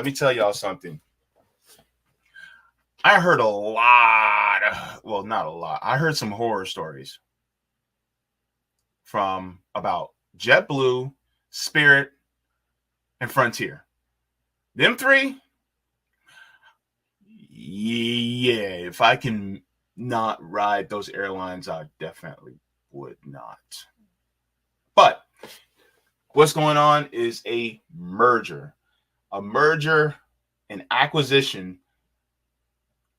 let me tell y'all something. I heard a lot, well, not a lot. I heard some horror stories from about JetBlue, Spirit, and Frontier. Them three, yeah, if I can not ride those airlines, I definitely would not. But what's going on is a merger and acquisition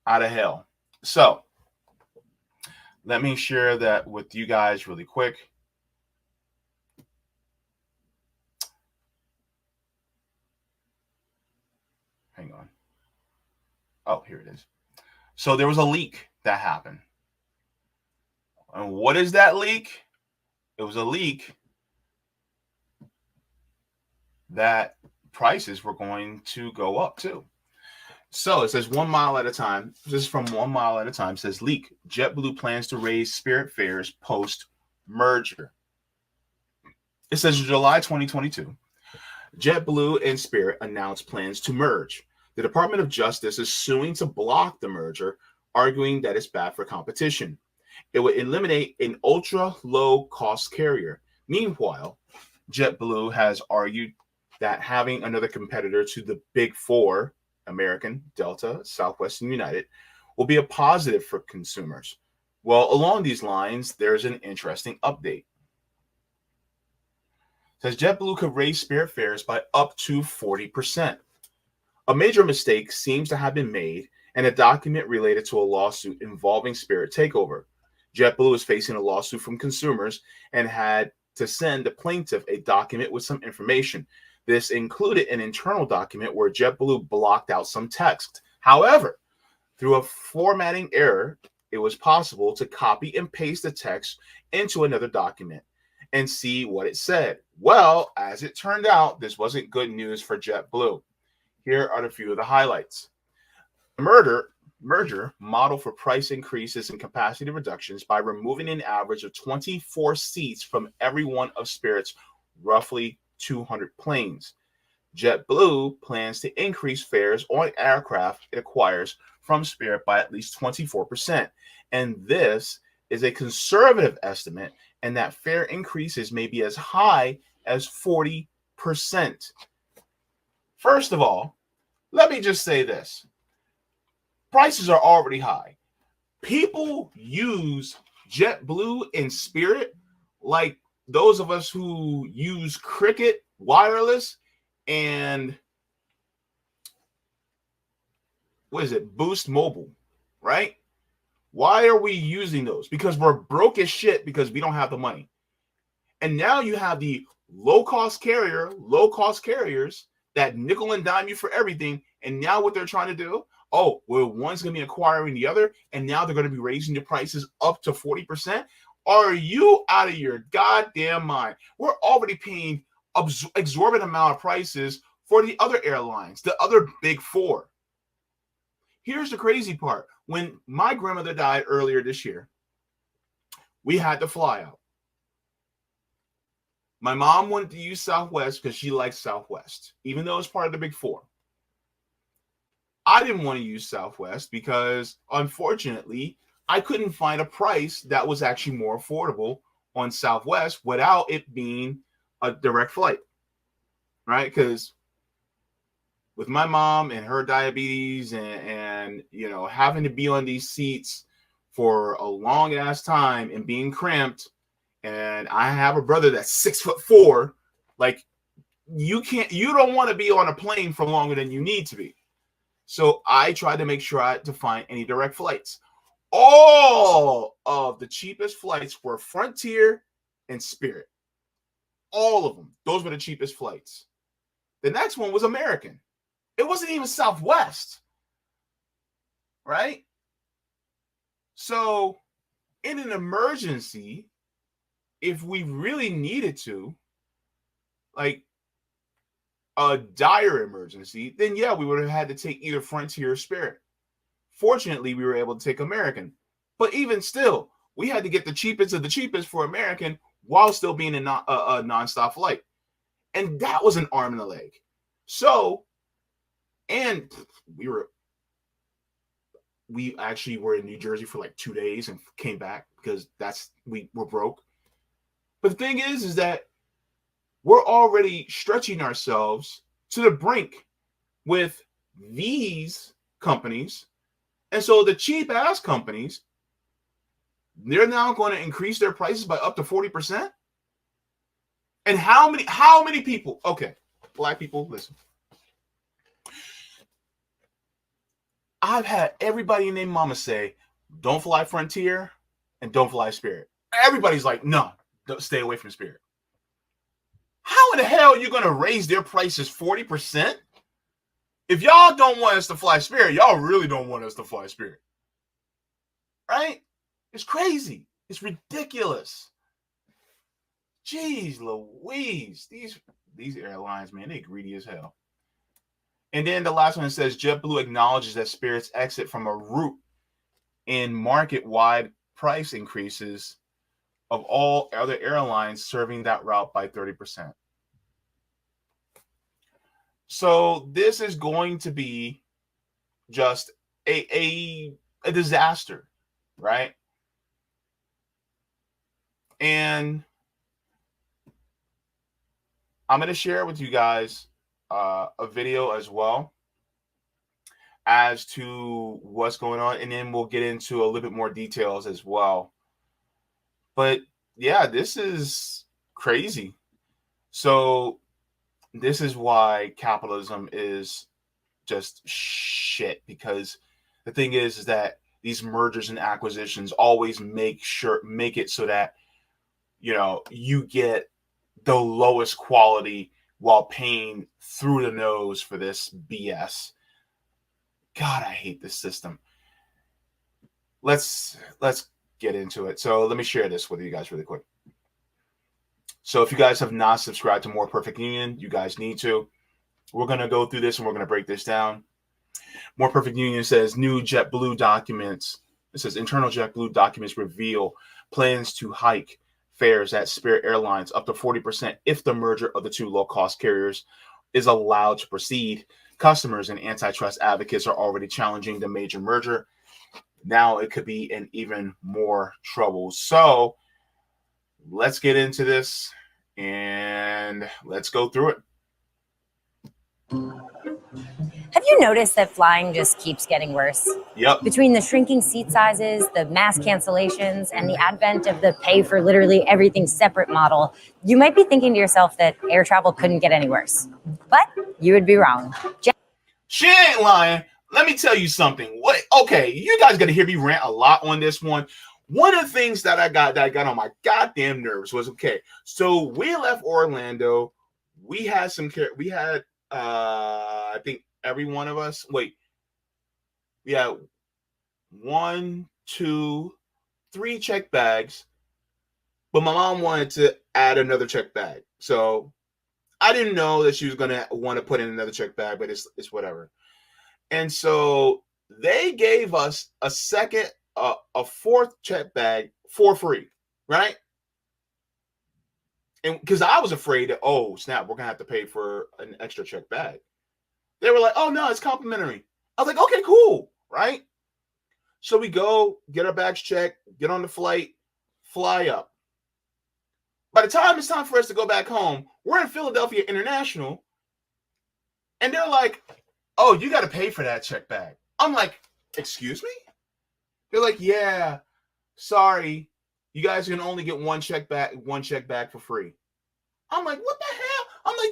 out of hell. So let me share that with you guys really quick. Hang on. Oh, here it is. So there was a leak that happened. And what is that leak? It was a leak that prices were going to go up too. So it says 1 mile at a time. This is from 1 mile at a time. It says leak. JetBlue plans to raise Spirit fares post merger. It says July 2022. JetBlue and Spirit announced plans to merge. The Department of Justice is suing to block the merger, arguing that it's bad for competition. It would eliminate an ultra-low cost carrier. Meanwhile, JetBlue has argued that having another competitor to the big four, American, Delta, Southwest, and United, will be a positive for consumers. Well, along these lines, there's an interesting update. It says JetBlue could raise Spirit fares by up to 40%. A major mistake seems to have been made in a document related to a lawsuit involving Spirit takeover. JetBlue is facing a lawsuit from consumers and had to send the plaintiff a document with some information. This included an internal document where JetBlue blocked out some text. However, through a formatting error, it was possible to copy and paste the text into another document and see what it said. Well, as it turned out, this wasn't good news for JetBlue. Here are a few of the highlights. Merger model for price increases and capacity reductions by removing an average of 24 seats from every one of Spirit's roughly 200 planes. JetBlue plans to increase fares on aircraft it acquires from Spirit by at least 24%. And this is a conservative estimate, and that fare increases may be as high as 40%. First of all, let me just say this. Prices are already high. People use JetBlue and Spirit like those of us who use Cricket Wireless and Boost Mobile, right? Why are we using those? Because we're broke as shit because we don't have the money. And now you have the low-cost carriers that nickel and dime you for everything. And now what they're trying to do, oh, well, one's going to be acquiring the other, and now they're going to be raising the prices up to 40%. Are you out of your goddamn mind? We're already paying exorbitant amount of prices for the other airlines, the other big four. Here's the crazy part. When my grandmother died earlier this year, we had to fly out. My mom wanted to use Southwest because she likes Southwest, even though it's part of the big four. I didn't want to use Southwest because, unfortunately, I couldn't find a price that was actually more affordable on Southwest without it being a direct flight, right? Because with my mom and her diabetes and you know, having to be on these seats for a long ass time and being cramped, and I have a brother that's 6'4", like you don't want to be on a plane for longer than you need to be. So I tried to make sure to find any direct flights. All of the cheapest flights were Frontier and Spirit. All of them. Those were the cheapest flights. The next one was American. It wasn't even Southwest. Right? So in an emergency, if we really needed to, like a dire emergency, then yeah, we would have had to take either Frontier or Spirit. Fortunately, we were able to take American. But even still, we had to get the cheapest of the cheapest for American while still being a nonstop flight. And that was an arm and a leg. So And we actually were in New Jersey for like 2 days and came back because we were broke. But the thing is that we're already stretching ourselves to the brink with these companies. And so the cheap ass companies, they're now going to increase their prices by up to 40%. And how many people? Okay, black people, listen. I've had everybody and their mama say, don't fly Frontier and don't fly Spirit. Everybody's like, no, stay away from Spirit. How in the hell are you going to raise their prices 40%? If y'all don't want us to fly Spirit, y'all really don't want us to fly Spirit. Right? It's crazy. It's ridiculous. Jeez Louise. These airlines, man, they greedy as hell. And then the last one says JetBlue acknowledges that Spirit's exit from a route in market-wide price increases of all other airlines serving that route by 30%. So this is going to be just a disaster, right? And I'm going to share with you guys a video as well as to what's going on, and then we'll get into a little bit more details as well. But yeah, this is crazy. So this is why capitalism is just shit, because the thing is that these mergers and acquisitions always make it so that, you know, you get the lowest quality while paying through the nose for this BS. God, I hate this system. Let's get into it. So let me share this with you guys really quick. So if you guys have not subscribed to More Perfect Union, you guys need to. We're going to go through this and we're going to break this down. More Perfect Union says new JetBlue documents. It says internal JetBlue documents reveal plans to hike fares at Spirit Airlines up to 40% if the merger of the two low-cost carriers is allowed to proceed. Customers and antitrust advocates are already challenging the major merger. Now it could be in even more trouble. So let's get into this and let's go through it. Have you noticed that flying just keeps getting worse? Yep. Between the shrinking seat sizes, the mass cancellations, and the advent of the pay for literally everything separate model, you might be thinking to yourself that air travel couldn't get any worse. But you would be wrong. She ain't lying. Let me tell you something. Okay, you guys got to hear me rant a lot on this one. One of the things that I got on my goddamn nerves was, okay, so we left Orlando. We had I think every one of us, we had 1, 2, 3 check bags, but my mom wanted to add another check bag. So I didn't know that she was going to want to put in another check bag, but it's whatever. And so they gave us a fourth check bag for free, right? And because I was afraid that, oh, snap, we're going to have to pay for an extra check bag. They were like, oh, no, it's complimentary. I was like, okay, cool, right? So we go, get our bags checked, get on the flight, fly up. By the time it's time for us to go back home, we're in Philadelphia International, and they're like, oh, you got to pay for that check bag. I'm like, excuse me? They're like, yeah, sorry, you guys can only get one check bag for free. I'm like, what the hell? I'm like,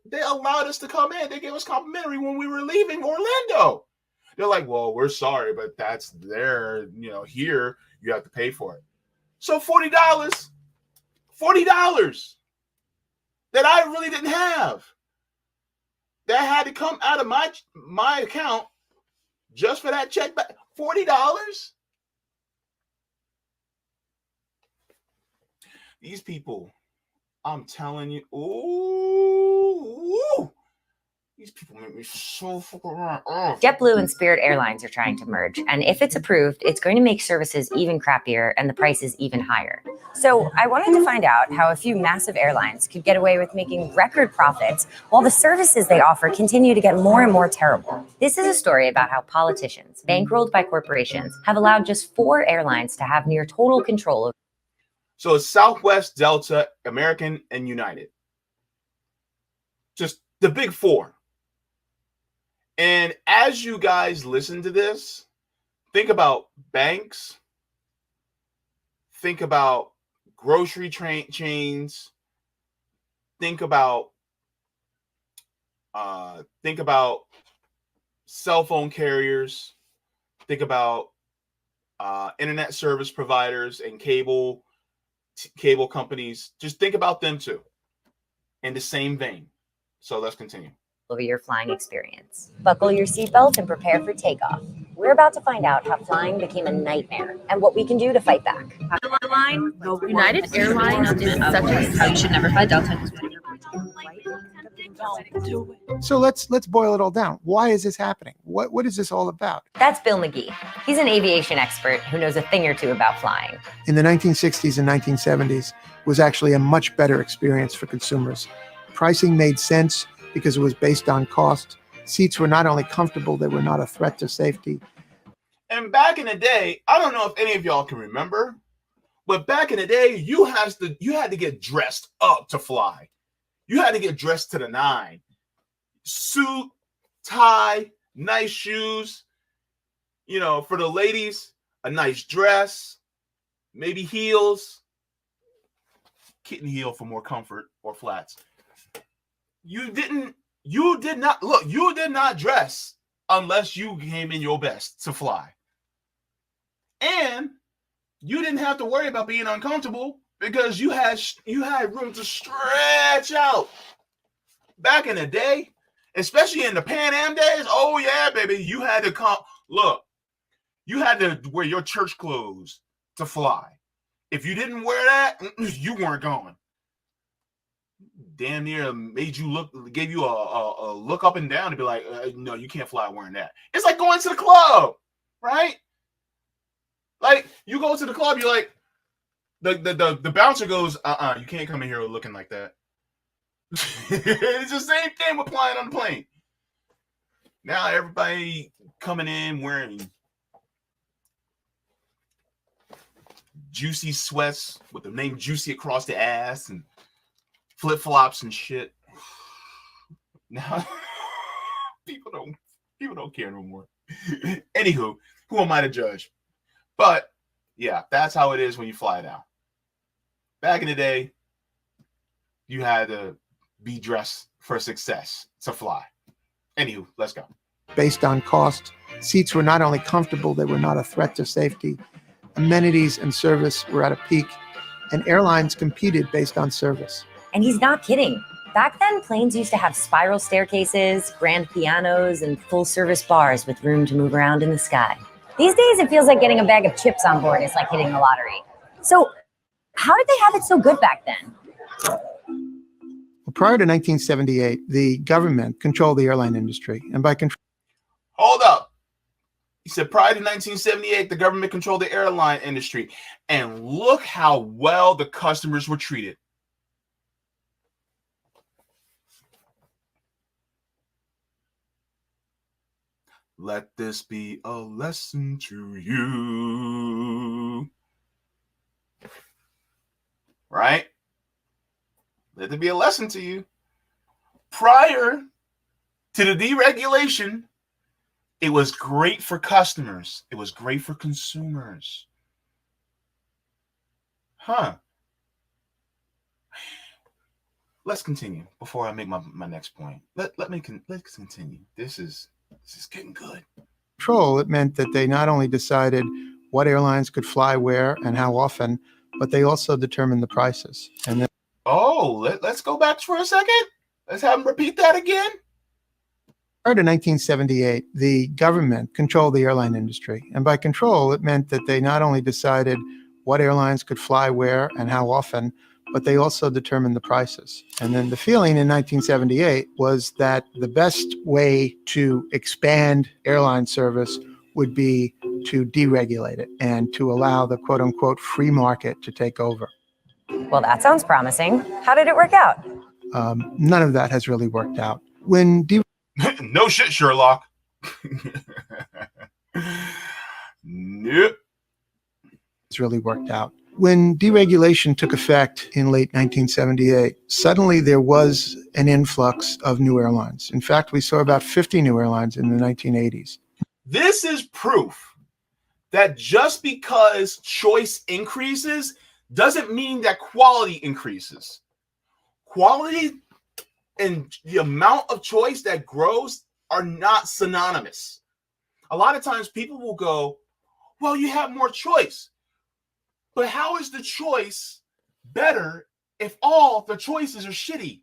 they allowed us to come in. They gave us complimentary when we were leaving Orlando. They're like, well, we're sorry, but that's there. Here you have to pay for it. So $40 that I really didn't have. That had to come out of my account just for that check back. $40? These people, I'm telling you, ooh, These people make me so fucking mad. Oh. JetBlue and Spirit Airlines are trying to merge, and if it's approved, it's going to make services even crappier and the prices even higher. So I wanted to find out how a few massive airlines could get away with making record profits while the services they offer continue to get more and more terrible. This is a story about how politicians, bankrolled by corporations, have allowed just 4 airlines to have near total control of. So it's Southwest, Delta, American, and United. Just the big 4. And as you guys listen to this, think about banks, think about grocery chains, think about cell phone carriers, think about internet service providers and cable companies. Just think about them too, in the same vein. So let's continue. Over your flying experience. Buckle your seatbelt and prepare for takeoff. We're about to find out how flying became a nightmare and what we can do to fight back. Airline, United Airlines is such a you should never fly Delta. So let's boil it all down. Why is this happening? What is this all about? That's Bill McGee. He's an aviation expert who knows a thing or two about flying. In the 1960s and 1970s was actually a much better experience for consumers. Pricing made sense because it was based on cost. Seats were not only comfortable, they were not a threat to safety. And back in the day, I don't know if any of y'all can remember, but back in the day, you had to get dressed up to fly. You had to get dressed to the 9. Suit, tie, nice shoes. You know, for the ladies, a nice dress, maybe heels. Kitten heel for more comfort, or flats. You did not dress unless you came in your best to fly. And you didn't have to worry about being uncomfortable because you had room to stretch out. Back in the day, especially in the Pan Am days, oh yeah, baby, you had to you had to wear your church clothes to fly. If you didn't wear that, you weren't going. Damn near gave you a look up and down to be like, no, you can't fly wearing that. It's like going to the club, right? Like you go to the club, you're like, the bouncer goes, you can't come in here looking like that. It's the same thing with flying on the plane. Now everybody coming in wearing juicy sweats with the name Juicy across the ass and flip-flops and shit. Now people don't care no more. Anywho, who am I to judge? But yeah, that's how it is when you fly now. Back in the day, you had to be dressed for success to fly. Anywho, let's go. Based on cost, seats were not only comfortable, they were not a threat to safety. Amenities and service were at a peak, and airlines competed based on service. And he's not kidding. Back then, planes used to have spiral staircases, grand pianos, and full-service bars with room to move around in the sky. These days, it feels like getting a bag of chips on board is like hitting the lottery. So how did they have it so good back then? Well, prior to 1978, the government controlled the airline industry. And by control... Hold up. He said prior to 1978, the government controlled the airline industry. And look how well the customers were treated. Let this be a lesson to you. Right? Let it be a lesson to you. Prior to the deregulation, it was great for customers. It was great for consumers. Huh. Let's continue before I make my next point. Let's continue. This is getting good. Control, it meant that they not only decided what airlines could fly where and how often, but they also determined the prices. And then, let's go back for a second. Let's have them repeat that again. prior to 1978, the government controlled the airline industry. And by control, it meant that they not only decided what airlines could fly where and how often, but they also determine the prices. And then the feeling in 1978 was that the best way to expand airline service would be to deregulate it and to allow the quote unquote free market to take over. Well, that sounds promising. How did it work out? None of that has really worked out. No shit, Sherlock. Nope. It's really worked out. When deregulation took effect in late 1978, suddenly there was an influx of new airlines. In fact, we saw about 50 new airlines in the 1980s. This is proof that just because choice increases doesn't mean that quality increases. Quality and the amount of choice that grows are not synonymous. A lot of times people will go, well, you have more choice. But how is the choice better if all the choices are shitty?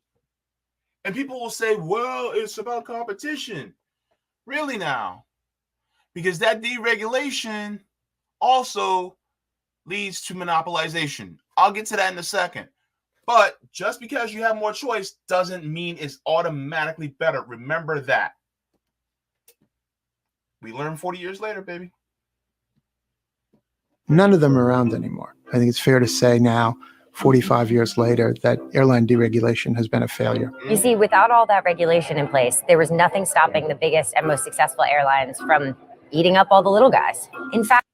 And people will say, well, it's about competition. Really now? Because that deregulation also leads to monopolization. I'll get to that in a second. But just because you have more choice doesn't mean it's automatically better. Remember that. We learned 40 years later, baby. None of them are around anymore. I think it's fair to say now, 45 years later, that airline deregulation has been a failure. You see, without all that regulation in place, there was nothing stopping the biggest and most successful airlines from eating up all the little guys. In fact,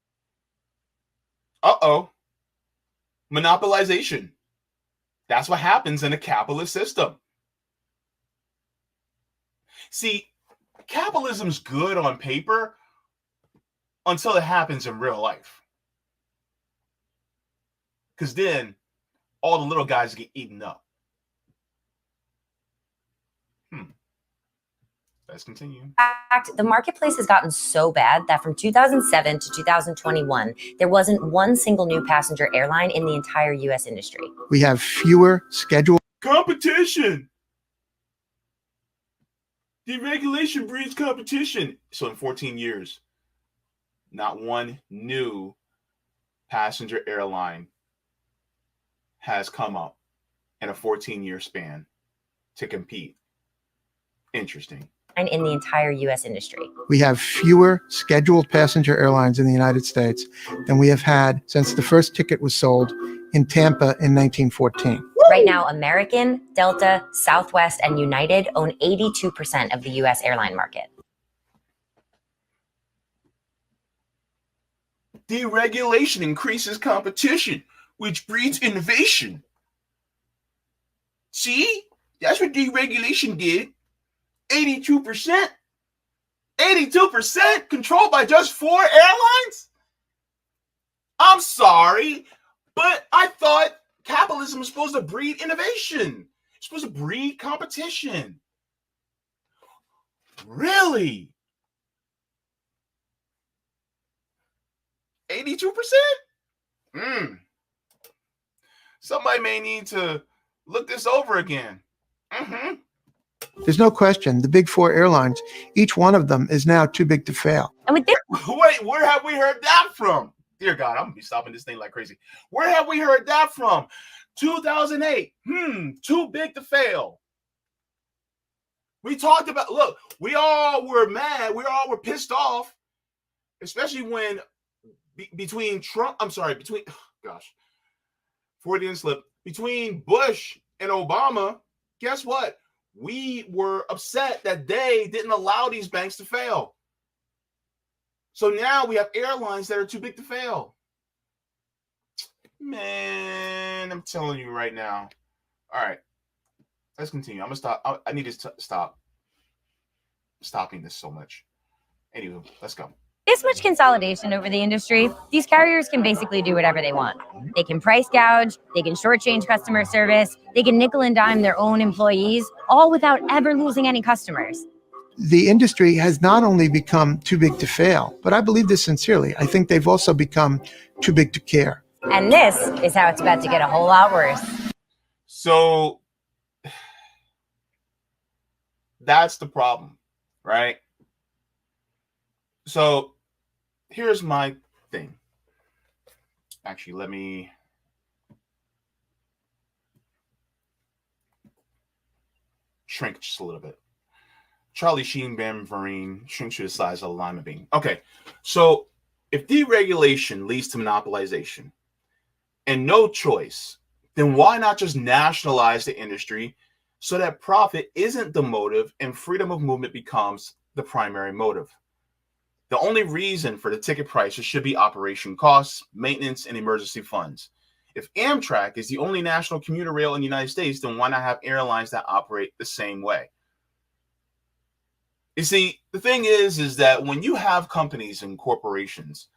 Monopolization. That's what happens in a capitalist system. See, capitalism's good on paper until it happens in real life. Because then all the little guys get eaten up. Let's continue. In fact, the marketplace has gotten so bad that from 2007 to 2021, there wasn't one single new passenger airline in the entire U.S. industry. We have fewer scheduled Competition. Deregulation breeds competition. So in 14 years, not one new passenger airline has come up in a 14-year span to compete. Interesting. In the entire U.S. industry. We have fewer scheduled passenger airlines in the United States than we have had since the first ticket was sold in Tampa in 1914. Right now, American, Delta, Southwest, and United own 82% of the U.S. airline market. Deregulation increases competition, which breeds innovation. See? That's what deregulation did. 82%? 82% controlled by just 4 airlines? I'm sorry, but I thought capitalism was supposed to breed innovation. It's supposed to breed competition. Really? 82%? Somebody may need to look this over again. There's no question, the big 4 airlines, each one of them is now too big to fail. And with this, Wait, where have we heard that from? Dear God, I'm going to be stopping this thing like crazy. Where have we heard that from? 2008. Too big to fail. We talked about, look, we all were mad. We all were pissed off, especially when between Freudian slip, between Bush and Obama, guess what? We were upset that they didn't allow these banks to fail. So now we have airlines that are too big to fail. Man, I'm telling you right now. All right, let's continue. I'm going to stop. I need to stop stopping this so much. Anyway, let's go. This much consolidation over the industry, these carriers can basically do whatever they want. They can price gouge, they can shortchange customer service, they can nickel and dime their own employees, all without ever losing any customers. The industry has not only become too big to fail, but I believe this sincerely. I think they've also become too big to care. And this is how it's about to get a whole lot worse. So that's the problem, right? So here's my thing. Actually, let me shrink just a little bit. Charlie Sheen, Bam Vereen, shrink to the size of a lima bean. Okay, so if deregulation leads to monopolization and no choice, then why not just nationalize the industry so that profit isn't the motive and freedom of movement becomes the primary motive? The only reason for the ticket prices should be operation costs, maintenance, and emergency funds. If Amtrak is the only national commuter rail in the United States, then why not have airlines that operate the same way? You see, the thing is that when you have companies and corporations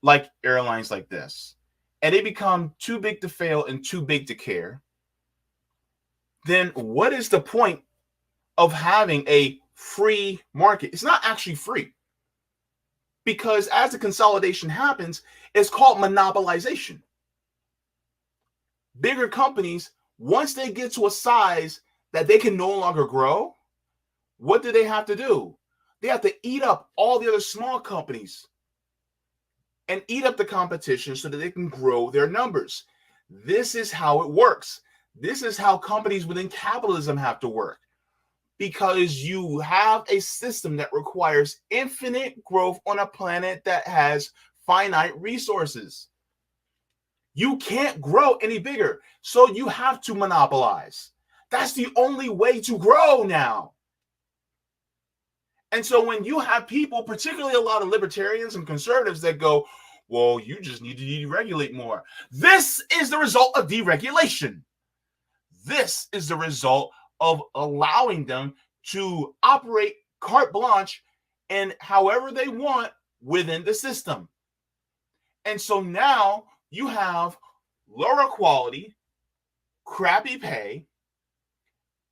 like airlines like this, and they become too big to fail and too big to care, then what is the point of having a free market? It's not actually free. Because as the consolidation happens, it's called monopolization. Bigger companies, once they get to a size that they can no longer grow, what do they have to do? They have to eat up all the other small companies and eat up the competition so that they can grow their numbers. This is how it works. This is how companies within capitalism have to work. Because you have a system that requires infinite growth on a planet that has finite resources. You can't grow any bigger, so you have to monopolize. That's the only way to grow now. And so when you have people, particularly a lot of libertarians and conservatives that go, well, you just need to deregulate more. This is the result of deregulation. This is the result of allowing them to operate carte blanche and however they want within the system. And so now you have lower quality, crappy pay,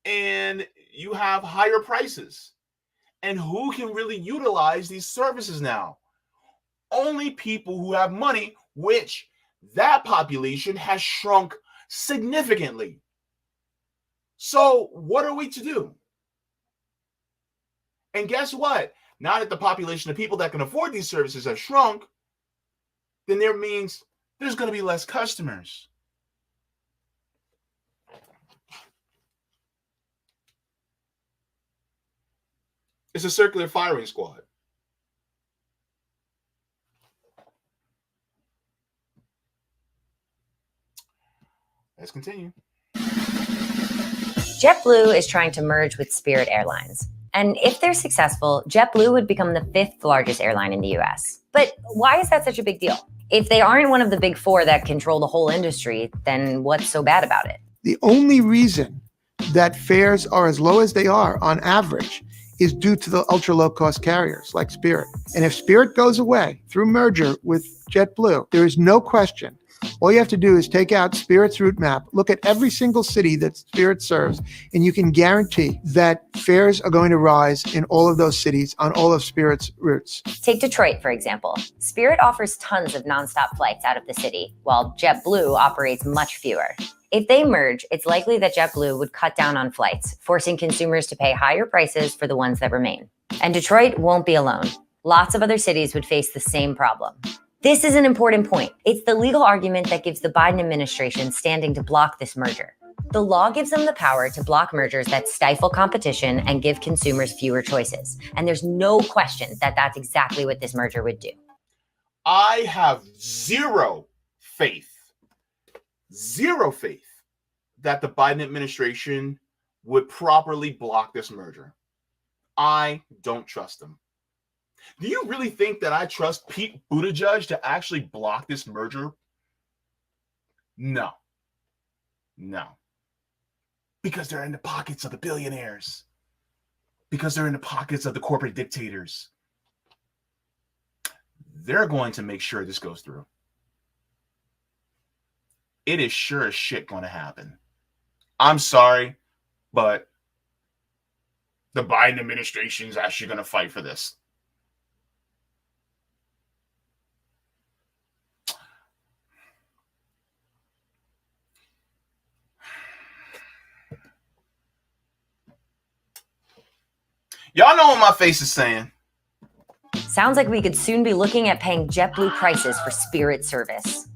and you have higher prices. And who can really utilize these services now? Only people who have money, which that population has shrunk significantly. So what are we to do? And guess what? Now that the population of people that can afford these services have shrunk, then that means there's going to be less customers. It's a circular firing squad. Let's continue. JetBlue is trying to merge with Spirit Airlines. And if they're successful, JetBlue would become the 5th largest airline in the US. But why is that such a big deal? If they aren't one of the big 4 that control the whole industry, then what's so bad about it? The only reason that fares are as low as they are on average is due to the ultra low cost carriers like Spirit. And if Spirit goes away through merger with JetBlue, there is no question. All you have to do is take out Spirit's route map, look at every single city that Spirit serves, and you can guarantee that fares are going to rise in all of those cities on all of Spirit's routes. Take Detroit, for example. Spirit offers tons of nonstop flights out of the city, while JetBlue operates much fewer. If they merge, it's likely that JetBlue would cut down on flights, forcing consumers to pay higher prices for the ones that remain. And Detroit won't be alone. Lots of other cities would face the same problem. This is an important point. It's the legal argument that gives the Biden administration standing to block this merger. The law gives them the power to block mergers that stifle competition and give consumers fewer choices. And there's no question that that's exactly what this merger would do. I have zero faith that the Biden administration would properly block this merger. I don't trust them. Do you really think that I trust Pete Buttigieg to actually block this merger? No. Because they're in the pockets of the billionaires. Because they're in the pockets of the corporate dictators. They're going to make sure this goes through. It is sure as shit going to happen. I'm sorry, but the Biden administration is actually going to fight for this. Y'all know what my face is saying. Sounds like we could soon be looking at paying JetBlue prices for Spirit service.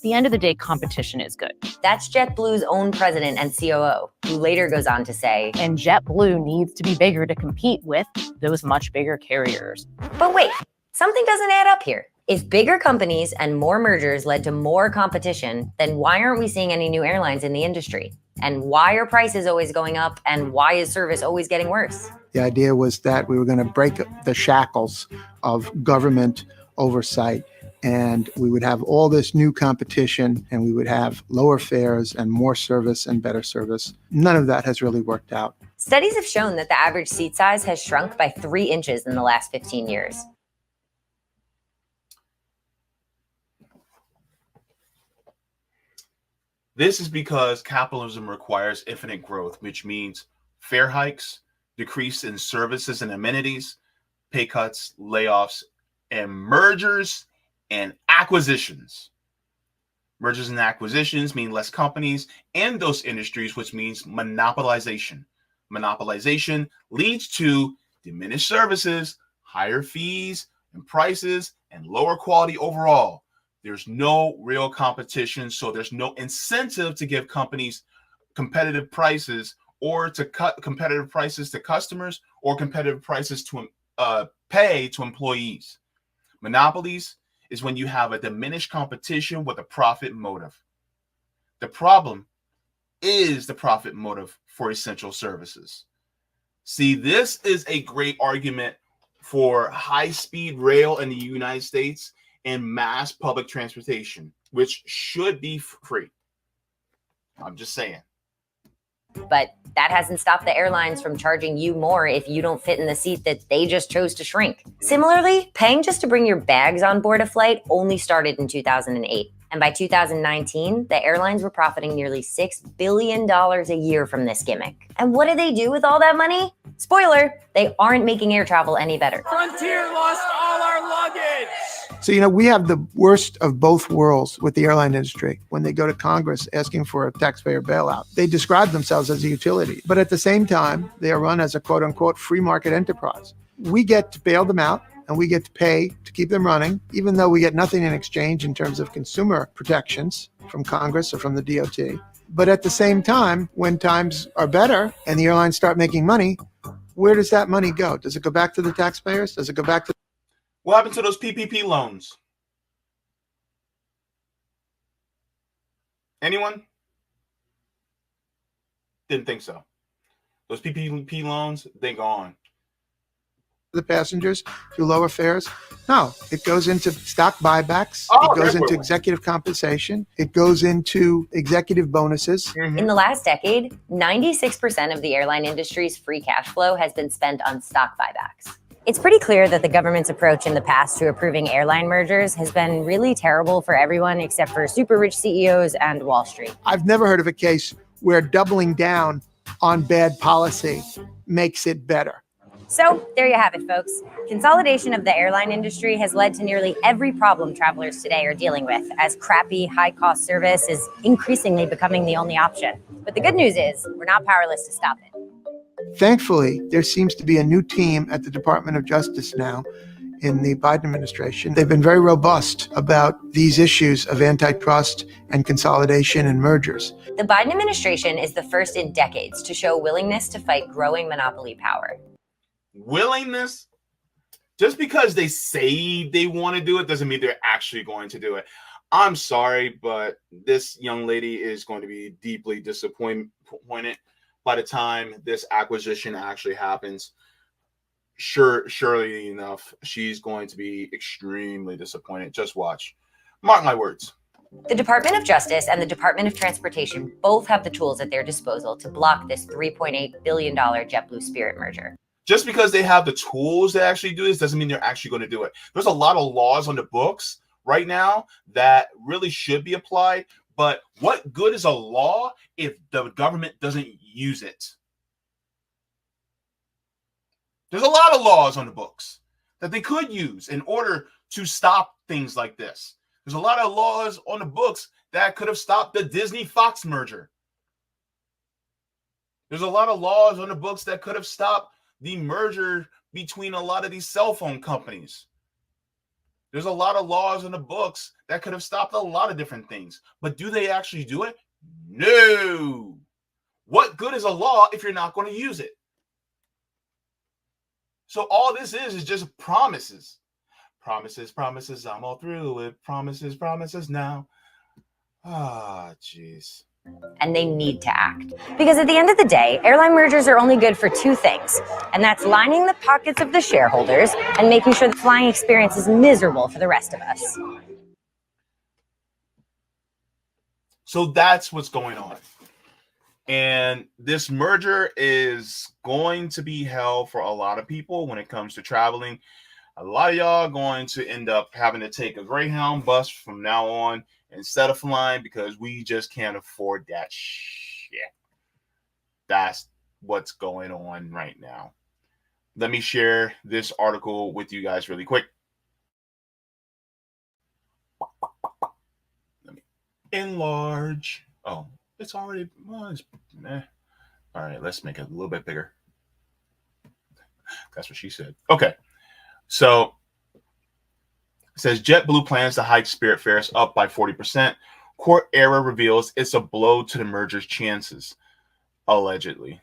At the end of the day, competition is good. That's JetBlue's own president and COO, who later goes on to say, And JetBlue needs to be bigger to compete with those much bigger carriers. but wait, something doesn't add up here. If bigger companies and more mergers led to more competition, then why aren't we seeing any new airlines in the industry? And why are prices always going up? And why is service always getting worse? The idea was that we were going to break the shackles of government oversight, and we would have all this new competition, and we would have lower fares and more service and better service. None of that has really worked out. Studies have shown that the average seat size has shrunk by 3 inches in the last 15 years. This is because capitalism requires infinite growth, which means fare hikes, decrease in services and amenities, pay cuts, layoffs, and mergers and acquisitions. Mergers and acquisitions mean less companies in those industries, which means monopolization. Monopolization leads to diminished services, higher fees and prices, and lower quality overall. There's no real competition, so there's no incentive to give companies competitive prices or to cut competitive prices to customers or competitive prices to pay to employees. Monopolies is when you have a diminished competition with a profit motive. The problem is the profit motive for essential services. See, this is a great argument for high-speed rail in the United States and mass public transportation, which should be free. I'm just saying. But that hasn't stopped the airlines from charging you more if you don't fit in the seat that they just chose to shrink. Similarly, paying just to bring your bags on board a flight only started in 2008. And by 2019, the airlines were profiting nearly $6 billion a year from this gimmick. And what do they do with all that money? Spoiler, they aren't making air travel any better. Frontier lost all our luggage. So, we have the worst of both worlds with the airline industry. When they go to Congress asking for a taxpayer bailout, they describe themselves as a utility. But at the same time, they are run as a quote unquote free market enterprise. We get to bail them out and we get to pay to keep them running, even though we get nothing in exchange in terms of consumer protections from Congress or from the DOT. But at the same time, when times are better and the airlines start making money, where does that money go? Does it go back to the taxpayers? Does it go back to... What happened to those PPP loans? Anyone? Didn't think so. Those PPP loans, they gone. the passengers through lower fares? No, it goes into stock buybacks. Oh, it goes into everywhere. executive compensation. It goes into executive bonuses. In the last decade, 96% of the airline industry's free cash flow has been spent on stock buybacks. It's pretty clear that the government's approach in the past to approving airline mergers has been really terrible for everyone except for super rich CEOs and Wall Street. I've never heard of a case where doubling down on bad policy makes it better. So there you have it, folks. Consolidation of the airline industry has led to nearly every problem travelers today are dealing with, as crappy, high-cost service is increasingly becoming the only option. But the good news is we're not powerless to stop it. Thankfully, there seems to be a new team at the Department of Justice now in the Biden administration. They've been very robust about these issues of antitrust and consolidation and mergers. The Biden administration is the first in decades to show willingness to fight growing monopoly power. Willingness? Just because they say they want to do it doesn't mean they're actually going to do it. I'm sorry, but this young lady is going to be deeply disappointed by the time this acquisition actually happens. Surely enough, she's going to be extremely disappointed. Just watch. Mark my words. The Department of Justice and the Department of Transportation both have the tools at their disposal to block this $3.8 billion JetBlue Spirit merger. Just because they have the tools to actually do this doesn't mean they're actually going to do it. There's a lot of laws on the books right now that really should be applied. But what good is a law if the government doesn't use it? There's a lot of laws on the books that they could use in order to stop things like this. There's a lot of laws on the books that could have stopped the Disney-Fox merger. There's a lot of laws on the books that could have stopped the merger between a lot of these cell phone companies. There's a lot of laws in the books that could have stopped a lot of different things. But do they actually do it? No. What good is a law if you're not going to use it? So all this is just promises. Promises, promises, I'm all through with promises, promises now. Ah, jeez. And they need to act. Because at the end of the day, airline mergers are only good for two things, and that's lining the pockets of the shareholders and making sure the flying experience is miserable for the rest of us. So that's what's going on. And this merger is going to be hell for a lot of people when it comes to traveling. A lot of y'all are going to end up having to take a Greyhound bus from now on instead of flying because we just can't afford that shit. That's what's going on right now. Let me share this article with you guys really quick. Let me enlarge. Oh, it's already, well, all right, let's make it a little bit bigger. That's what she said. Okay. So it says JetBlue plans to hike Spirit fares up by 40%. Court error reveals it's a blow to the merger's chances, allegedly.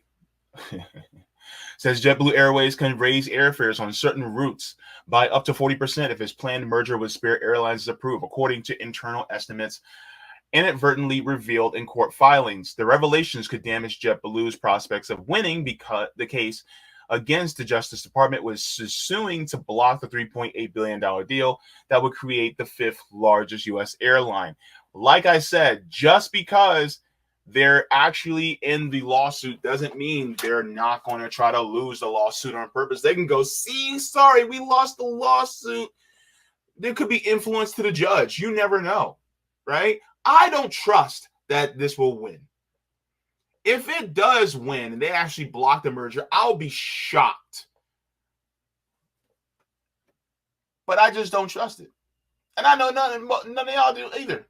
Says JetBlue Airways can raise airfares on certain routes by up to 40% if its planned merger with Spirit Airlines is approved, according to internal estimates inadvertently revealed in court filings. The revelations could damage JetBlue's prospects of winning because the case against the Justice Department was suing to block the $3.8 billion deal that would create the fifth largest U.S. airline. Like I said, just because they're actually in the lawsuit doesn't mean they're not going to try to lose the lawsuit on purpose. They can go, see, sorry, we lost the lawsuit. There could be influence to the judge. You never know, right? I don't trust that this will win. If it does win and they actually block the merger, I'll be shocked. But I just don't trust it. And I know none of y'all do either.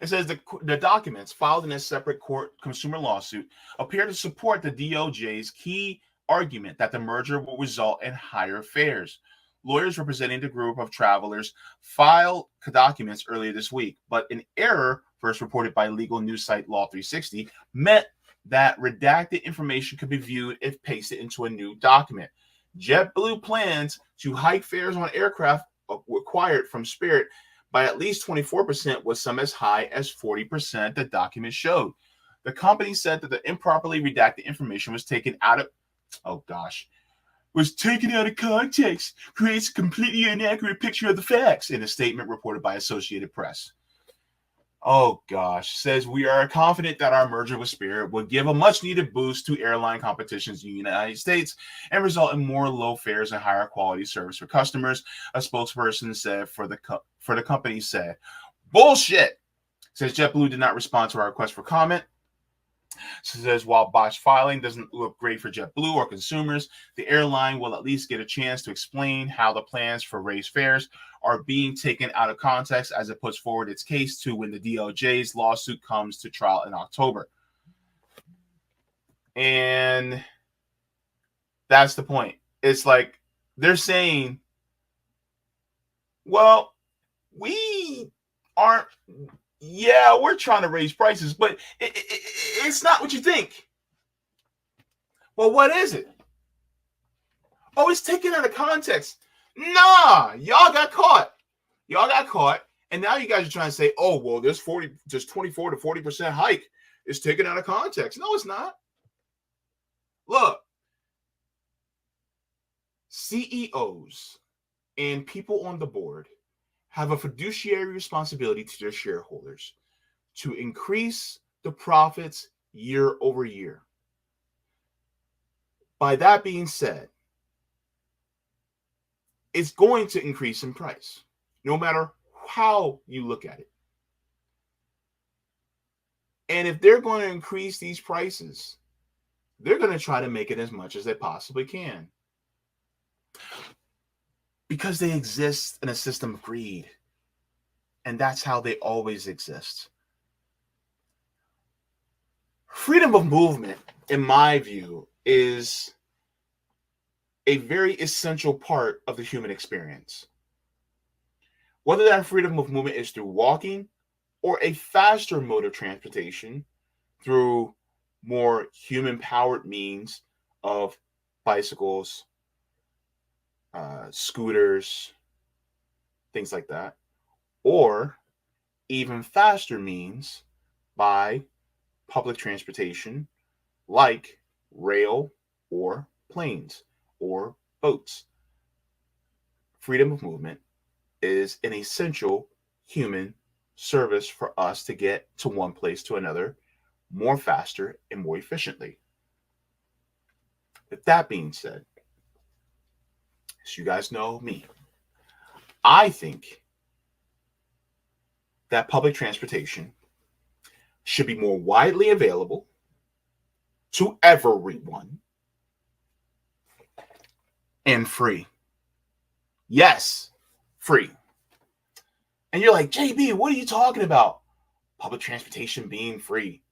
It says the documents filed in a separate court consumer lawsuit appear to support the DOJ's key argument that the merger will result in higher fares. Lawyers representing the group of travelers filed documents earlier this week, but an error, first reported by legal news site Law 360, meant that redacted information could be viewed if pasted into a new document. JetBlue plans to hike fares on aircraft acquired from Spirit by at least 24%, with some as high as 40%, the document showed. The company said that the improperly redacted information was taken out of context, creates a completely inaccurate picture of the facts, in a statement reported by Associated Press. Oh gosh, says we are confident that our merger with Spirit will give a much needed boost to airline competitions in the United States and result in more low fares and higher quality service for customers, a spokesperson said for the company said. Bullshit. Says JetBlue did not respond to our request for comment. Says while botched filing doesn't look great for JetBlue or consumers, the airline will at least get a chance to explain how the plans for raised fares are being taken out of context as it puts forward its case to when the DOJ's lawsuit comes to trial in October. And that's the point. It's like they're saying, well, we aren't. Yeah, we're trying to raise prices, but it's not what you think. Well, what is it? Oh, it's taken out of context. Nah, y'all got caught. And now you guys are trying to say, oh, well, there's 24 to 40% hike. It's taken out of context. No, it's not. Look, CEOs and people on the board have a fiduciary responsibility to their shareholders to increase the profits year over year. By that being said, it's going to increase in price, no matter how you look at it. And if they're going to increase these prices, they're going to try to make it as much as they possibly can. Because they exist in a system of greed. And that's how they always exist. Freedom of movement, in my view, is a very essential part of the human experience. Whether that freedom of movement is through walking or a faster mode of transportation through more human-powered means of bicycles, scooters, things like that, or even faster means by public transportation like rail or planes or boats. Freedom of movement is an essential human service for us to get to one place to another more faster and more efficiently. With that being said, as you guys know me, I think that public transportation should be more widely available to everyone and free. Yes, free. And you're like, JB, what are you talking about? Public transportation being free.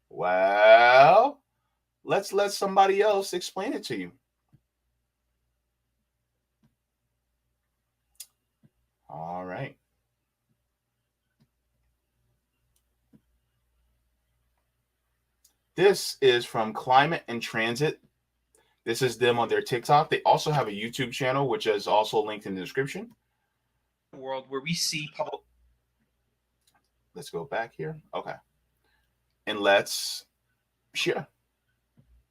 Well, let's let somebody else explain it to you. All right. This is from Climate and Transit. This is them on their TikTok. They also have a YouTube channel, which is also linked in the description. World where we see public. Let's go back here. Okay. And let's share.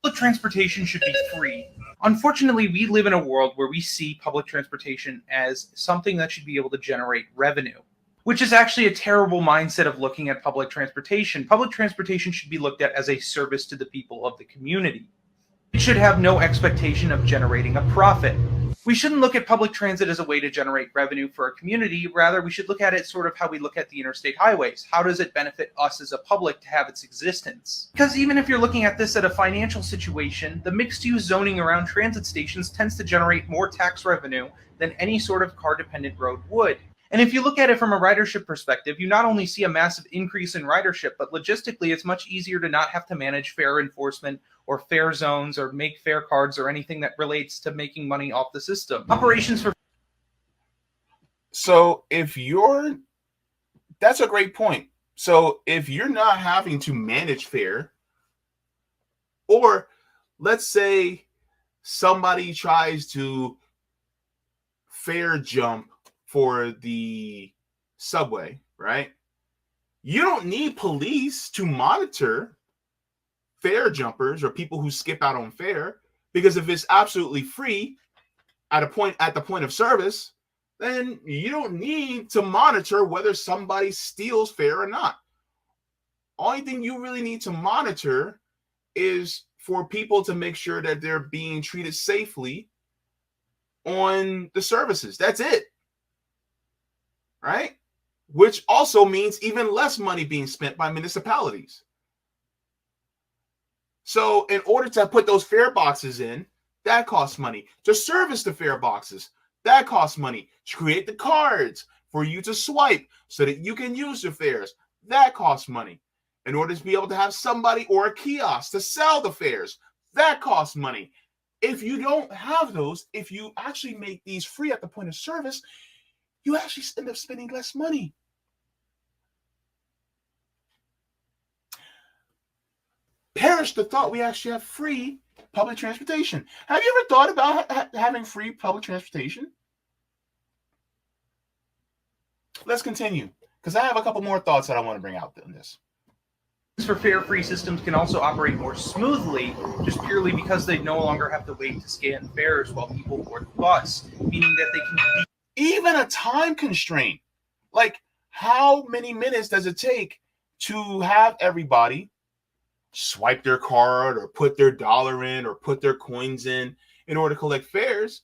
Public transportation should be free. Unfortunately, we live in a world where we see public transportation as something that should be able to generate revenue, which is actually a terrible mindset of looking at public transportation. Public transportation should be looked at as a service to the people of the community. It should have no expectation of generating a profit. We shouldn't look at public transit as a way to generate revenue for a community. Rather, we should look at it sort of how we look at the interstate highways. How does it benefit us as a public to have its existence? Because even if you're looking at this at a financial situation, the mixed-use zoning around transit stations tends to generate more tax revenue than any sort of car-dependent road would. And if you look at it from a ridership perspective, you not only see a massive increase in ridership, but logistically it's much easier to not have to manage fare enforcement or fare zones or make fare cards or anything that relates to making money off the system. Operations for... So that's a great point. So if you're not having to manage fare, or let's say somebody tries to fare jump for the subway, right? You don't need police to monitor fare jumpers or people who skip out on fare, because if it's absolutely free at the point of service, then you don't need to monitor whether somebody steals fare or not. Only thing you really need to monitor is for people to make sure that they're being treated safely on the services. That's it. Right? Which also means even less money being spent by municipalities. So in order to put those fare boxes in, that costs money. To service the fare boxes, that costs money. To create the cards for you to swipe so that you can use the fares, that costs money. In order to be able to have somebody or a kiosk to sell the fares, that costs money. If you don't have those, if you actually make these free at the point of service, you actually end up spending less money. Perish the thought we actually have free public transportation. Have you ever thought about having free public transportation? Let's continue, because I have a couple more thoughts that I want to bring out in this. For fare-free systems can also operate more smoothly, just purely because they no longer have to wait to scan fares while people board the bus, meaning that they can... Even a time constraint. Like, how many minutes does it take to have everybody swipe their card or put their dollar in or put their coins in order to collect fares?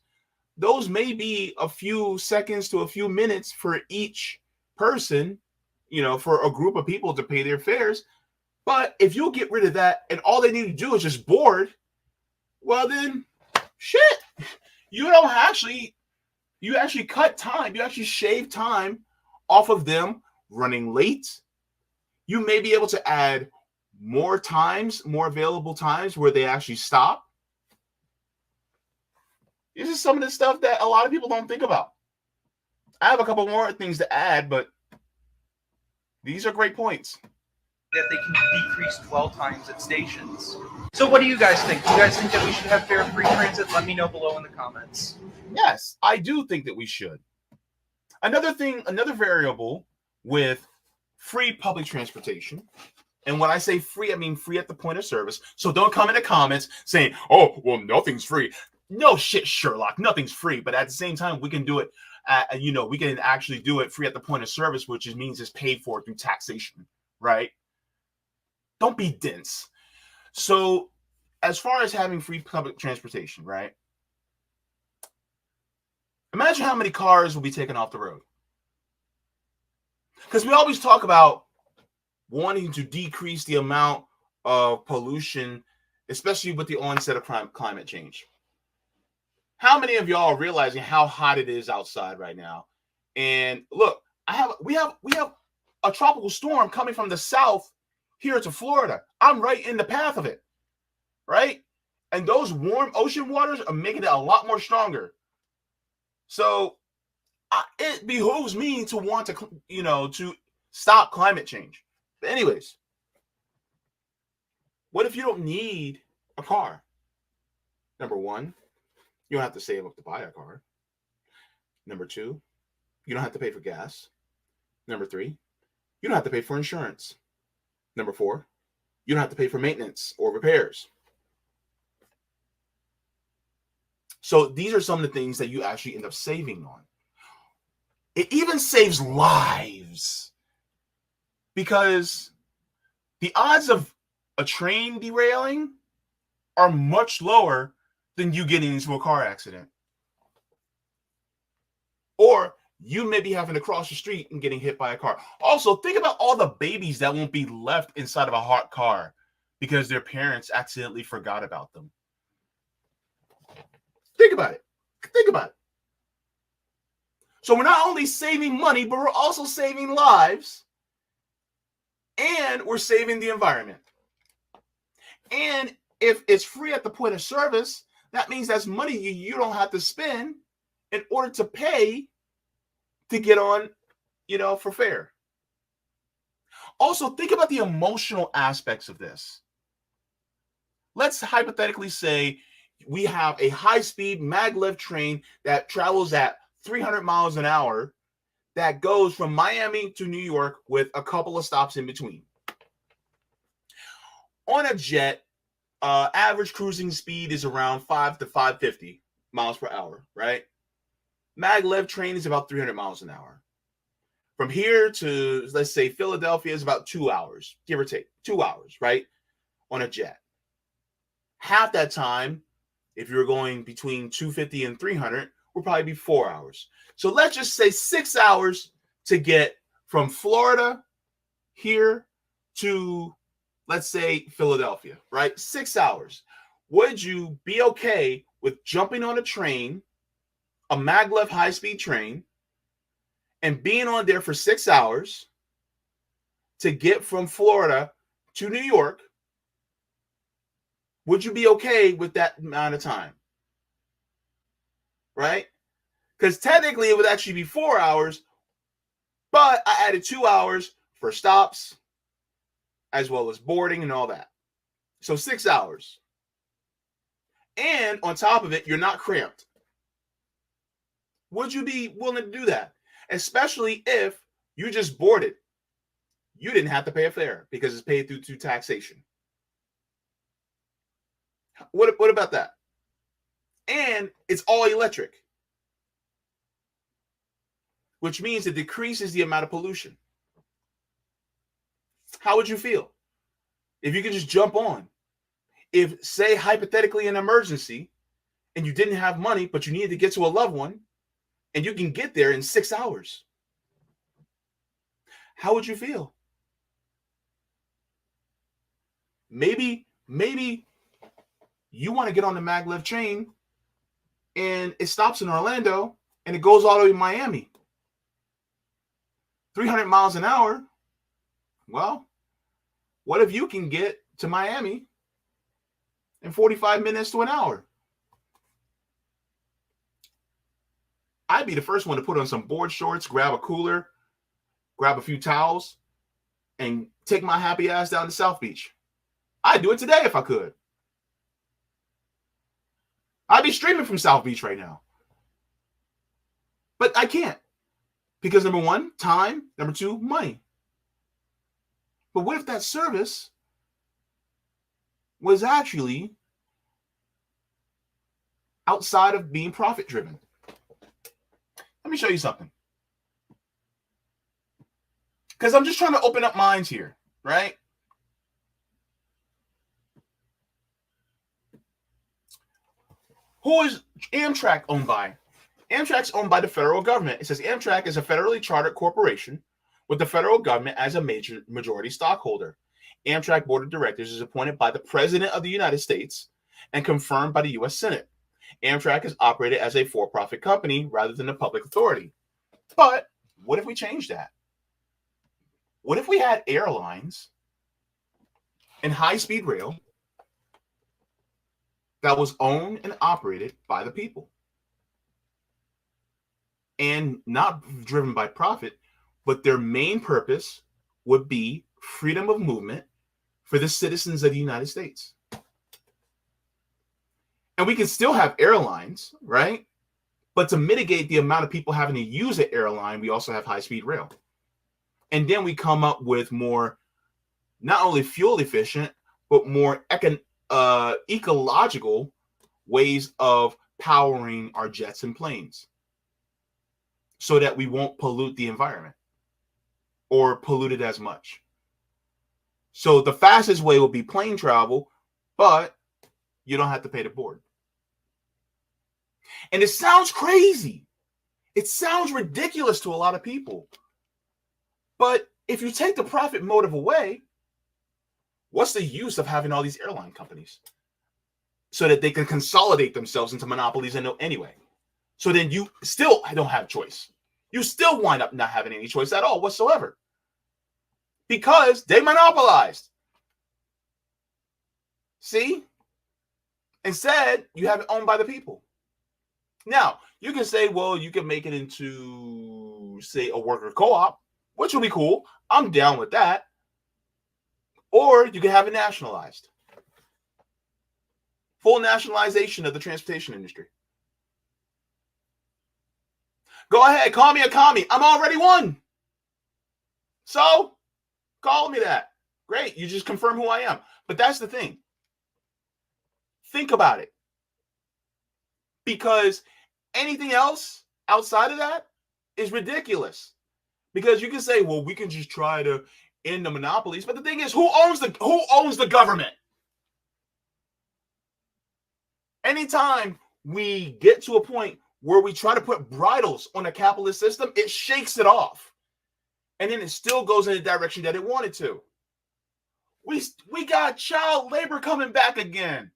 Those may be a few seconds to a few minutes for each person, for a group of people to pay their fares. But if you get rid of that and all they need to do is just board, well then, shit, you actually cut time. You actually shave time off of them running late. You may be able to add more times, more available times where they actually stop. This is some of the stuff that a lot of people don't think about. I have a couple more things to add, but these are great points. That they can decrease dwell times at stations. So what do you guys think? Do you guys think that we should have fare-free transit? Let me know below in the comments. Yes, I do think that we should. Another variable with free public transportation, and when I say free, I mean free at the point of service. So don't come in the comments saying, oh, well, nothing's free. No shit, Sherlock, nothing's free. But at the same time, we can do it, we can actually do it free at the point of service, which means it's paid for through taxation, right? Don't be dense. So as far as having free public transportation, right? Imagine how many cars will be taken off the road. Because we always talk about wanting to decrease the amount of pollution, especially with the onset of climate change. How many of y'all are realizing how hot it is outside right now? And look, we have a tropical storm coming from the south here to Florida. I'm right in the path of it, right? And those warm ocean waters are making it a lot more stronger. So it behooves me to want to stop climate change. But anyways, what if you don't need a car? Number one, you don't have to save up to buy a car. Number two, you don't have to pay for gas. Number three, you don't have to pay for insurance. Number four, you don't have to pay for maintenance or repairs. So these are some of the things that you actually end up saving on. It even saves lives, because the odds of a train derailing are much lower than you getting into a car accident. Or you may be having to cross the street and getting hit by a car. Also, think about all the babies that won't be left inside of a hot car because their parents accidentally forgot about them. Think about it. Think about it. So we're not only saving money, but we're also saving lives, and we're saving the environment. And if it's free at the point of service, that means that's money you don't have to spend in order to pay to get on, for fare. Also, think about the emotional aspects of this. Let's hypothetically say we have a high-speed maglev train that travels at 300 miles an hour that goes from Miami to New York with a couple of stops in between. On a jet, average cruising speed is around 5 to 550 miles per hour, right? Maglev train is about 300 miles an hour. From here to, let's say, Philadelphia is about 2 hours, give or take, 2 hours, right? On a jet. Half that time, if you're going between 250 and 300, will probably be 4 hours. So let's just say 6 hours to get from Florida here to, let's say, Philadelphia, right? 6 hours. Would you be okay with jumping on a train, a maglev high-speed train, and being on there for 6 hours to get from Florida to New York? Would you be okay with that amount of time? Right? Because technically it would actually be 4 hours, but I added 2 hours for stops as well as boarding and all that. So 6 hours. And on top of it, you're not cramped. Would you be willing to do that? Especially if you just boarded. You didn't have to pay a fare because it's paid through taxation. What about that? And it's all electric, which means it decreases the amount of pollution. How would you feel if you could just jump on? If, say, hypothetically, an emergency and you didn't have money, but you needed to get to a loved one, and you can get there in 6 hours. How would you feel? Maybe you want to get on the maglev train and it stops in Orlando and it goes all the way to Miami. 300 miles an hour. Well, what if you can get to Miami in 45 minutes to an hour? I'd be the first one to put on some board shorts, grab a cooler, grab a few towels, and take my happy ass down to South Beach. I'd do it today if I could. I'd be streaming from South Beach right now. But I can't. Because number one, time. Number two, money. But what if that service was actually outside of being profit driven? Let me show you something. Because I'm just trying to open up minds here, right? Who is Amtrak owned by? Amtrak's owned by the federal government. It says Amtrak is a federally chartered corporation with the federal government as a majority stockholder. Amtrak board of directors is appointed by the President of the United States and confirmed by the U.S. Senate. Amtrak is operated as a for-profit company rather than a public authority. But what if we change that? What if we had airlines and high-speed rail that was owned and operated by the people and not driven by profit, but their main purpose would be freedom of movement for the citizens of the United States? And we can still have airlines, right? But to mitigate the amount of people having to use an airline, we also have high-speed rail. And then we come up with more, not only fuel efficient, but more ecological ways of powering our jets and planes so that we won't pollute the environment or pollute it as much. So the fastest way will be plane travel, but you don't have to pay the board. And it sounds crazy. It sounds ridiculous to a lot of people. But if you take the profit motive away, what's the use of having all these airline companies? So that they can consolidate themselves into monopolies anyway. So then you still don't have choice. You still wind up not having any choice at all whatsoever. Because they monopolized. See? Instead, you have it owned by the people. Now, you can say, well, you can make it into, say, a worker co-op, which will be cool. I'm down with that. Or you can have it nationalized. Full nationalization of the transportation industry. Go ahead, call me a commie. I'm already one. So, call me that. Great, you just confirm who I am. But that's the thing. Think about it. Because anything else outside of that is ridiculous. Because you can say, well, we can just try to end the monopolies. But the thing is, who owns the government? Anytime we get to a point where we try to put bridles on a capitalist system, it shakes it off. And then it still goes in the direction that it wanted to. We got child labor coming back again.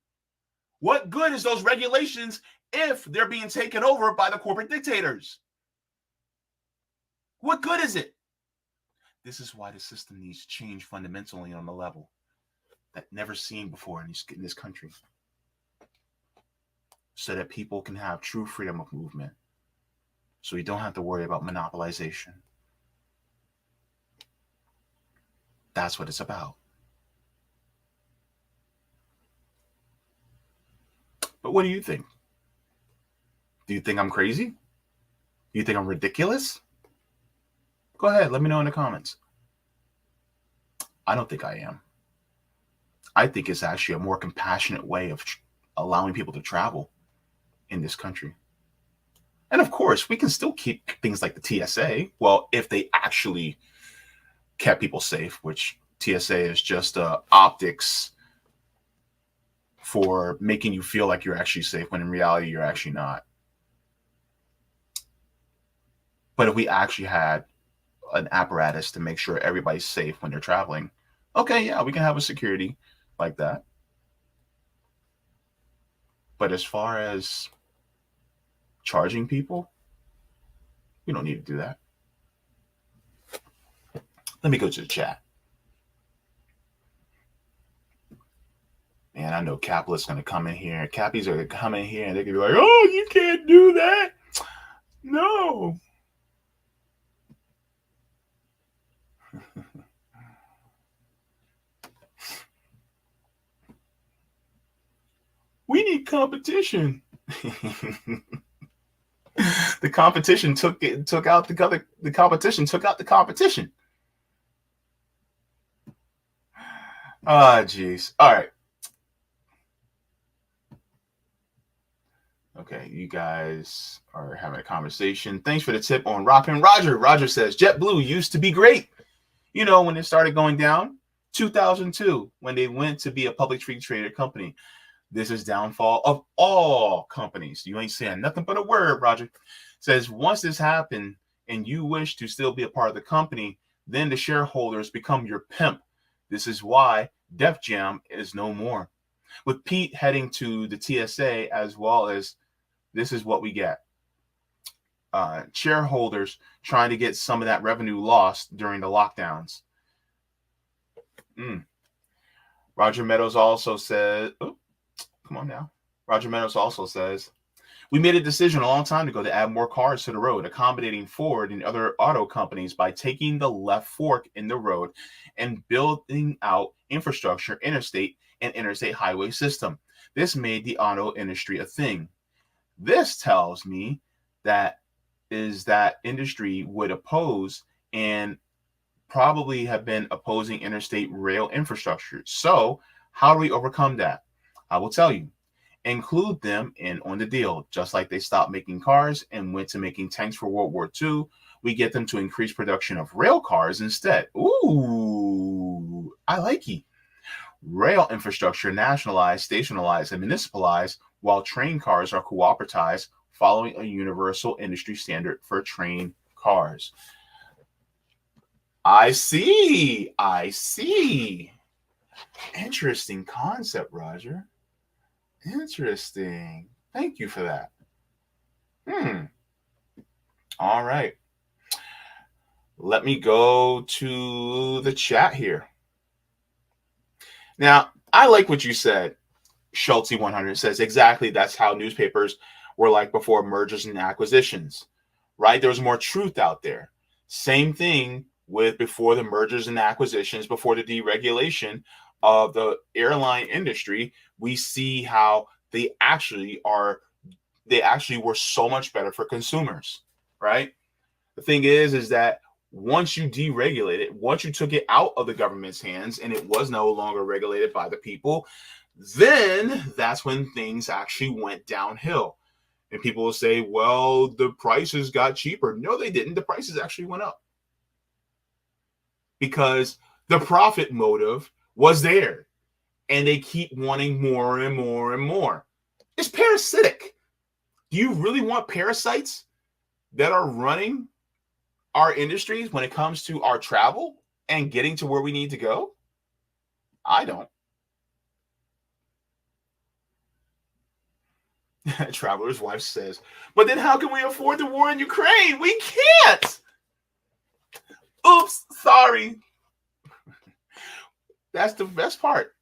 What good is those regulations if they're being taken over by the corporate dictators? What good is it? This is why the system needs to change fundamentally on a level that never seen before in this country. So that people can have true freedom of movement. So we don't have to worry about monopolization. That's what it's about. But what do you think? Do you think I'm crazy? Do you think I'm ridiculous? Go ahead, let me know in the comments. I don't think I am. I think it's actually a more compassionate way of allowing people to travel in this country. And of course, we can still keep things like the TSA. Well, if they actually kept people safe, which TSA is just optics for making you feel like you're actually safe when in reality you're actually not. But if we actually had an apparatus to make sure everybody's safe when they're traveling, okay, yeah, we can have a security like that. But as far as charging people, we don't need to do that. Let me go to the chat. Man, I know capitalists are going to come in here. Cappies are going to come in here and they're going to be like, oh, you can't do that. No. We need competition. The competition took out the other. The competition took out the competition. Ah, jeez. All right. Okay, you guys are having a conversation. Thanks for the tip on Rockin' Roger. Roger says JetBlue used to be great. You know, when it started going down, 2002, when they went to be a public free traded company. This is downfall of all companies. You ain't saying nothing but a word, Roger. Says once this happened and you wish to still be a part of the company, then the shareholders become your pimp. This is why Def Jam is no more. With Pete heading to the TSA, as well as this is what we get. Shareholders trying to get some of that revenue lost during the lockdowns. Roger Meadows also said, oh, come on now. Roger Meadows also says, we made a decision a long time ago to add more cars to the road, accommodating Ford and other auto companies by taking the left fork in the road and building out infrastructure, interstate and interstate highway system. This made the auto industry a thing. This tells me that industry would oppose and probably have been opposing interstate rail infrastructure. So how do we overcome that? I will tell you. Include them in on the deal. Just like they stopped making cars and went to making tanks for World War II, we get them to increase production of rail cars instead. Ooh, I like it. Rail infrastructure nationalized, stationalized, and municipalized, while train cars are cooperatized, following a universal industry standard for train cars. I see. Interesting concept, Roger. Interesting. Thank you for that. All right. Let me go to the chat here. Now, I like what you said. Schulte100 says exactly that's how newspapers were like before mergers and acquisitions, right? There was more truth out there. Same thing with before the mergers and acquisitions, before the deregulation of the airline industry. We see how they actually were so much better for consumers, right? The thing is that once you deregulate it, once you took it out of the government's hands and it was no longer regulated by the people, then that's when things actually went downhill. And people will say, well, the prices got cheaper. No, they didn't. The prices actually went up because the profit motive was there and they keep wanting more and more and more. It's parasitic. Do you really want parasites that are running our industries when it comes to our travel and getting to where we need to go? I don't. Traveler's wife says, but then how can we afford the war in Ukraine? We can't. Oops, sorry. That's the best part.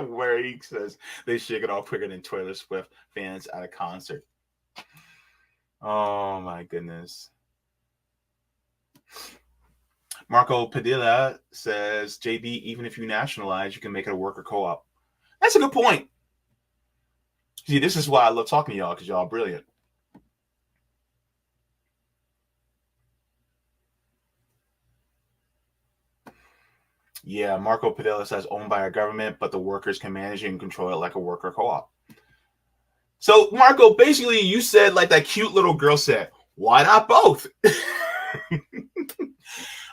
Where he says they shake it off quicker than Taylor Swift fans at a concert. Oh my goodness. Marco Padilla says, JB, even if you nationalize, you can make it a worker co-op. That's a good point. See, this is why I love talking to y'all, because y'all are brilliant. Yeah, Marco Padilla says owned by our government, but the workers can manage and control it like a worker co-op. So, Marco, basically you said like that cute little girl said, why not both?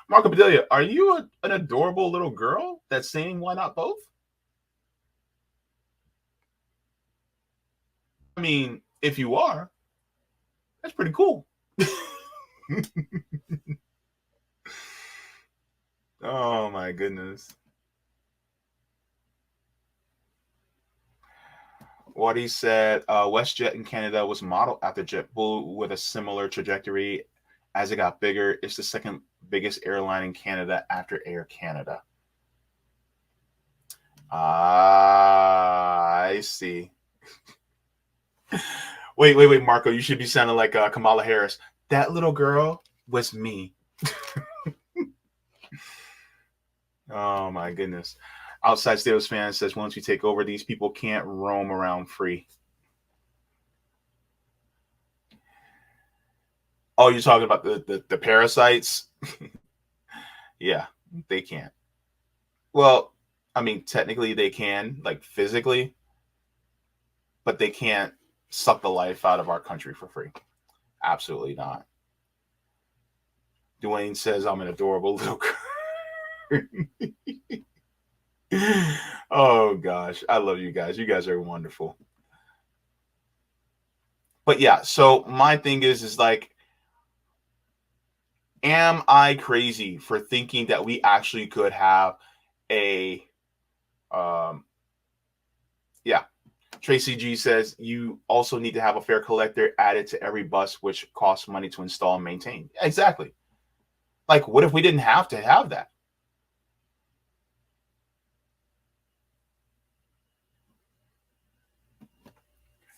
Marco Padilla, are you an adorable little girl that's saying why not both? I mean, if you are, that's pretty cool. Oh my goodness. What he said, WestJet in Canada was modeled after JetBlue with a similar trajectory. As it got bigger, it's the second biggest airline in Canada after Air Canada. Ah, I see. Wait, Marco. You should be sounding like Kamala Harris. That little girl was me. Oh my goodness. Outside Steelers fan says once we take over, these people can't roam around free. Oh, you're talking about the parasites? Yeah, they can't. Well, I mean, technically they can, like physically, but they can't suck the life out of our country for free. Absolutely not. Dwayne says I'm an adorable little girl. Oh gosh, I love you guys. You guys are wonderful. But yeah, so my thing is like, am I crazy for thinking that we actually could have a yeah. Tracy G says you also need to have a fare collector added to every bus, which costs money to install and maintain. Exactly. Like, what if we didn't have to have that?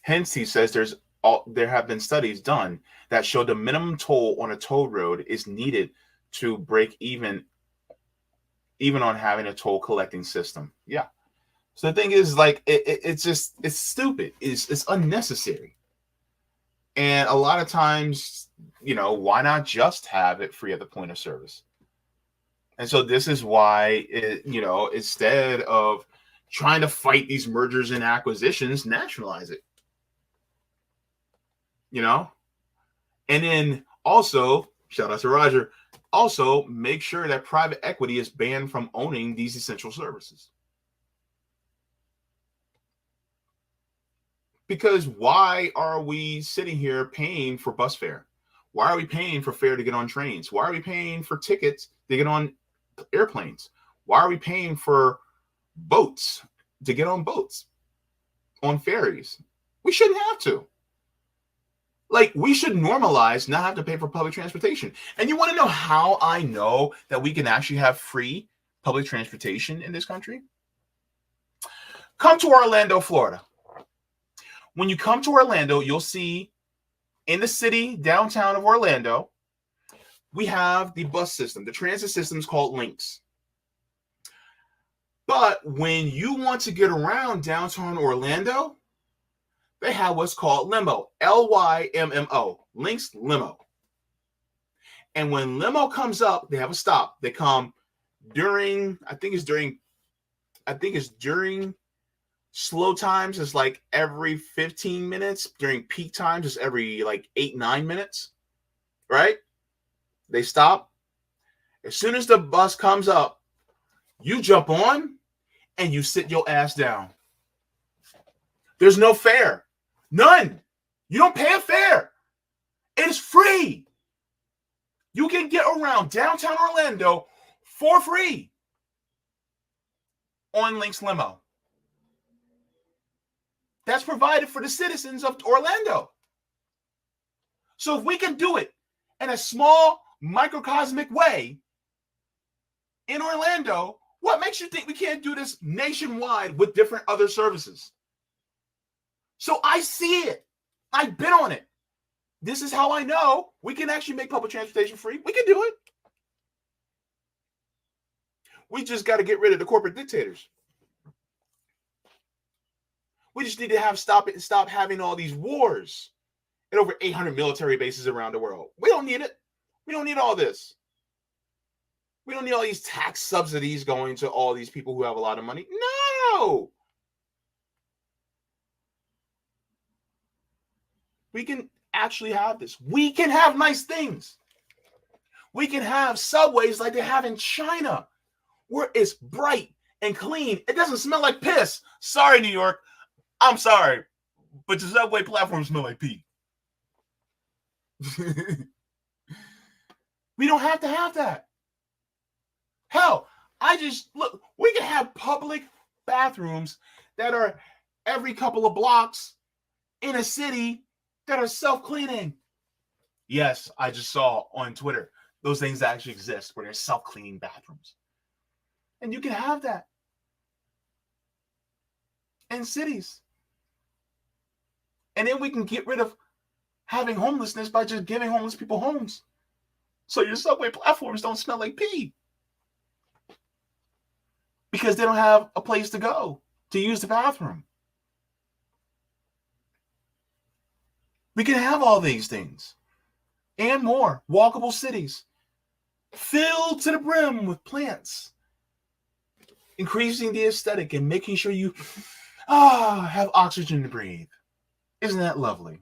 Hence, he says there have been studies done that show the minimum toll on a toll road is needed to break even on having a toll collecting system. Yeah. So the thing is, like, it's stupid. It's unnecessary. And a lot of times, why not just have it free at the point of service? And so this is why, instead of trying to fight these mergers and acquisitions, nationalize it. And then also, shout out to Roger, also make sure that private equity is banned from owning these essential services. Because why are we sitting here paying for bus fare? Why are we paying for fare to get on trains? Why are we paying for tickets to get on airplanes? Why are we paying for boats to get on boats, on ferries? We shouldn't have to. Like, we should normalize not have to pay for public transportation. And you want to know how I know that we can actually have free public transportation in this country? Come to Orlando, Florida. When you come to Orlando, you'll see in the city, downtown of Orlando, we have the bus system. The transit system is called Lynx. But when you want to get around downtown Orlando, they have what's called Limo, Lymmo, Lynx Limo. And when Limo comes up, they have a stop. They come during slow times, it's like every 15 minutes. During peak times, it's every like 8-9 minutes, right? They stop. As soon as the bus comes up, you jump on and you sit your ass down. There's no fare. None. You don't pay a fare. It is free. You can get around downtown Orlando for free on Lynx Limo. That's provided for the citizens of Orlando. So if we can do it in a small microcosmic way in Orlando, what makes you think we can't do this nationwide with different other services? So I see it. I've been on it. This is how I know we can actually make public transportation free. We can do it. We just got to get rid of the corporate dictators. We just need to stop having all these wars and over 800 military bases around the world. We don't need it. We don't need all this. We don't need all these tax subsidies going to all these people who have a lot of money. No. We can actually have this. We can have nice things. We can have subways like they have in China, where it's bright and clean. It doesn't smell like piss. Sorry, New York. I'm sorry, but the subway platforms smell like pee. We don't have to have that. Hell, we can have public bathrooms that are every couple of blocks in a city that are self-cleaning. Yes, I just saw on Twitter those things that actually exist where there's self-cleaning bathrooms. And you can have that. in cities. And then we can get rid of having homelessness by just giving homeless people homes. So your subway platforms don't smell like pee. Because they don't have a place to go to use the bathroom. We can have all these things and more. Walkable cities filled to the brim with plants, increasing the aesthetic and making sure you have oxygen to breathe. Isn't that lovely?